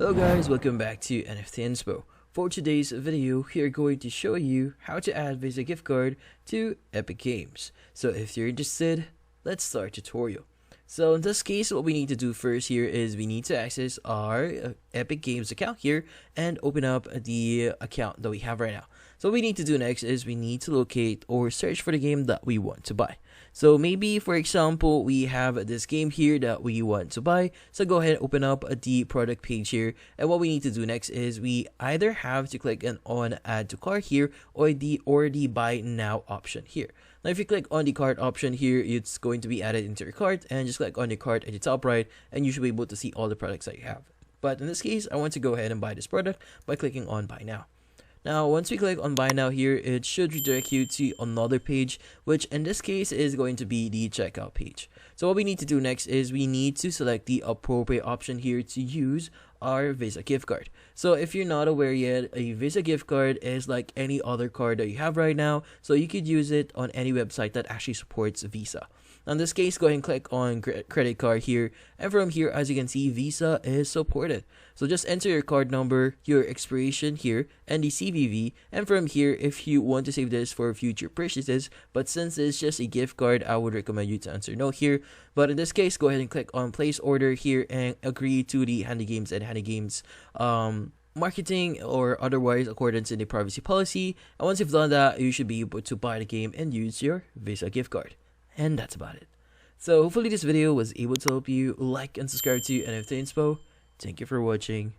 Hello guys, welcome back to NFT Inspo. For today's video, we are going to show you how to add Visa gift card to Epic Games. So if you're interested, let's start tutorial. So in this case, what we need to do first here is we need to access our Epic Games account here and open up the account that we have right now. So what we need to do next is we need to locate or search for the game that we want to buy. So maybe, for example, we have this game here that we want to buy. So go ahead and open up the product page here. And what we need to do next is we either have to click on add to cart here or the buy now option here. Now, if you click on the cart option here, it's going to be added into your cart, and just click on your cart at the top right, and you should be able to see all the products that you have. But in this case, I want to go ahead and buy this product by clicking on buy now. Now, once we click on buy now here, it should redirect you to another page, which in this case is going to be the checkout page. So what we need to do next is we need to select the appropriate option here to use our Visa gift card. So if you're not aware yet, a Visa gift card is like any other card that you have right now, so you could use it on any website that actually supports Visa. In this case, go ahead and click on credit card here, and from here, as you can see, Visa is supported. So just enter your card number, your expiration here, and the CVV, and from here, if you want to save this for future purchases, but since it's just a gift card, I would recommend you to answer no here. But in this case, go ahead and click on place order here and agree to the Handy Games and Handy Games marketing or otherwise accordance in the privacy policy. And once you've done that, you should be able to buy the game and use your Visa gift card. And that's about it. So hopefully this video was able to help you. Like and subscribe to NFT Inspo. Thank you for watching.